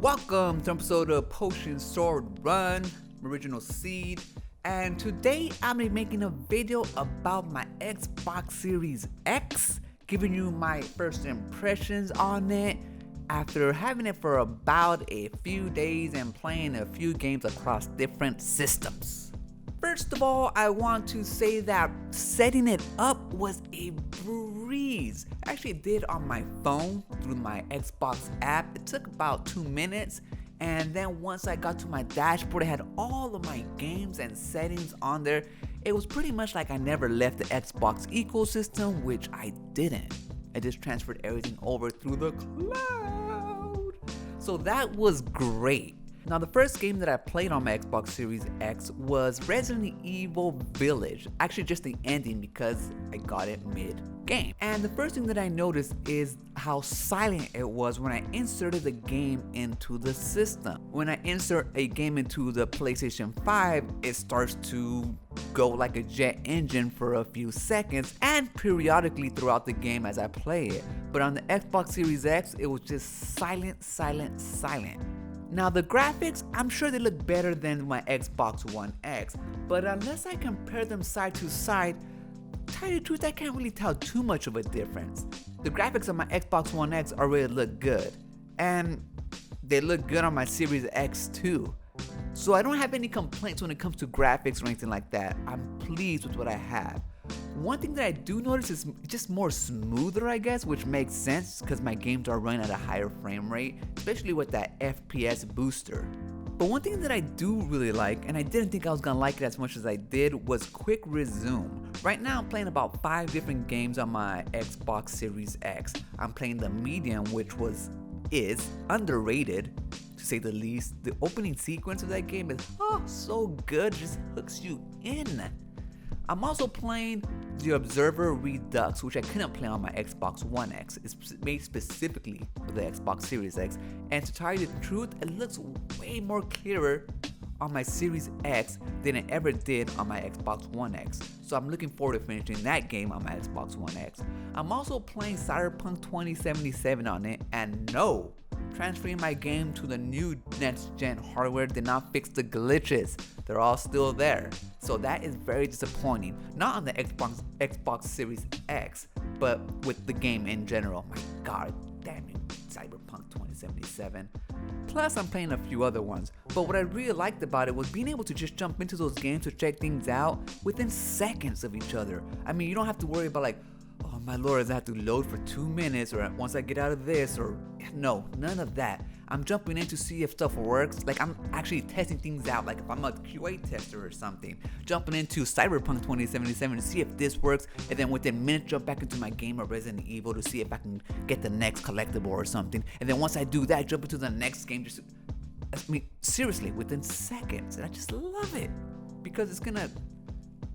Welcome to an episode of Potion Sword Run, Original Seed, and today I'm going to be making a video about my Xbox Series X, giving you my first impressions on it after having it for about a few days and playing a few games across different systems. First of all, I want to say that setting it up was a breeze. I actually did on my phone through my Xbox app. It took about 2 minutes, and then once I got to my dashboard, I had all of my games and settings on there. It was pretty much like I never left the Xbox ecosystem, which I didn't. I just transferred everything over through the cloud. So that was great. Now, the first game that I played on my Xbox Series X was Resident Evil Village. Actually, just the ending because I got it mid-game. And the first thing that I noticed is how silent it was when I inserted the game into the system. When I insert a game into the PlayStation 5, it starts to go like a jet engine for a few seconds and periodically throughout the game as I play it. But on the Xbox Series X, it was just silent, silent, silent. Now the graphics, I'm sure they look better than my Xbox One X, but unless I compare them side to side, to tell you the truth, I can't really tell too much of a difference. The graphics on my Xbox One X already look good, and they look good on my Series X too. So I don't have any complaints when it comes to graphics or anything like that. I'm pleased with what I have. One thing that I do notice is just more smoother, I guess, which makes sense because my games are running at a higher frame rate, especially with that FPS booster. But one thing that I do really like, and I didn't think I was gonna like it as much as I did, was quick resume. Right now I'm playing about 5 different games on my Xbox Series X. I'm playing the medium, which is underrated, to say the least. The opening sequence of that game is so good, just hooks you in. I'm also playing The Observer Redux, which I couldn't play on my Xbox One X. It's made specifically for the Xbox Series X, and to tell you the truth, it looks way more clearer on my Series X than it ever did on my Xbox One X. So I'm looking forward to finishing that game on my Xbox One X. I'm also playing Cyberpunk 2077 on it, and no, transferring my game to the new next-gen hardware did not fix the glitches. They're all still there. So that is very disappointing. Not on the Xbox Series X, but with the game in general. My god damn it, Cyberpunk 2077. Plus, I'm playing a few other ones. But what I really liked about it was being able to just jump into those games to check things out within seconds of each other. I mean, you don't have to worry about like, oh my lord, I have to load for 2 minutes, or once I get out of this, or no, none of that. I'm jumping in to see if stuff works. Like, I'm actually testing things out, like if I'm a QA tester or something. Jumping into Cyberpunk 2077 to see if this works, and then within minutes jump back into my game of Resident Evil to see if I can get the next collectible or something. And then once I do that, jump into the next game, seriously, within seconds. And I just love it, because it's gonna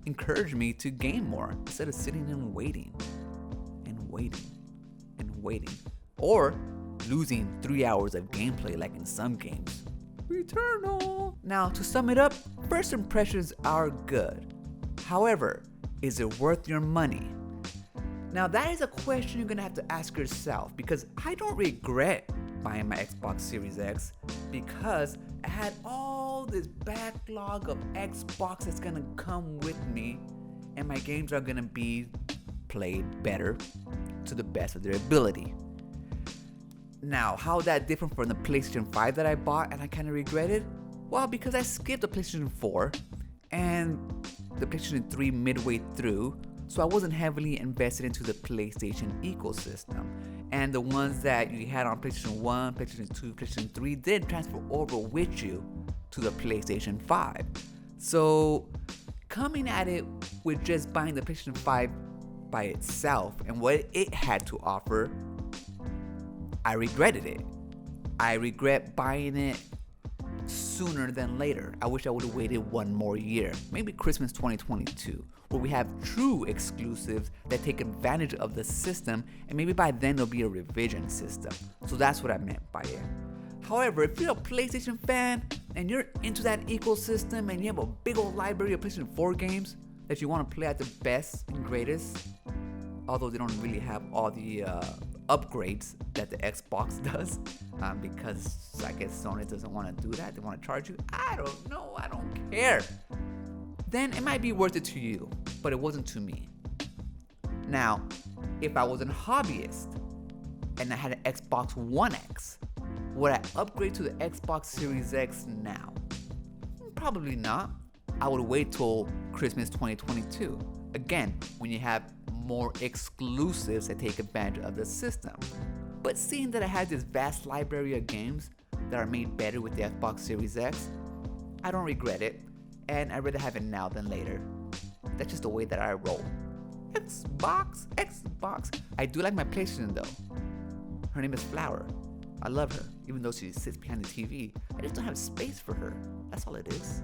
encourage me to game more instead of sitting and waiting and waiting and waiting, or losing 3 hours of gameplay like in some games. Returnal. Now, to sum it up, first impressions are good. However, is it worth your money? Now, that is a question you're gonna have to ask yourself, because I don't regret buying my Xbox Series X, because I had all this backlog of Xbox that's gonna come with me, and my games are gonna be played better to the best of their ability. Now, how that different from the PlayStation 5 that I bought and I kind of regretted? Well, because I skipped the PlayStation 4 and the PlayStation 3 midway through, so I wasn't heavily invested into the PlayStation ecosystem. And the ones that you had on PlayStation 1, PlayStation 2, PlayStation 3 did transfer over with you to the PlayStation 5. So, coming at it with just buying the PlayStation 5 by itself and what it had to offer, I regretted it. I regret buying it sooner than later. I wish I would have waited 1 more year, maybe Christmas 2022, where we have true exclusives that take advantage of the system, and maybe by then there'll be a revision system. So that's what I meant by it. However, if you're a PlayStation fan and you're into that ecosystem and you have a big old library of PlayStation 4 games that you want to play at the best and greatest, although they don't really have all the upgrades that the Xbox does, because I guess Sony doesn't want to do that. They want to charge you. I don't know. I don't care. Then it might be worth it to you, but it wasn't to me. Now, if I was a hobbyist and I had an Xbox One X, would I upgrade to the Xbox Series X now? Probably not. I would wait till Christmas 2022. Again, when you have more exclusives that take advantage of the system. But seeing that I had this vast library of games that are made better with the Xbox Series X, I don't regret it, and I'd rather have it now than later. That's just the way that I roll. Xbox. I do like my PlayStation though. Her name is Flower. I love her, even though she sits behind the TV. I just don't have space for her. That's all it is.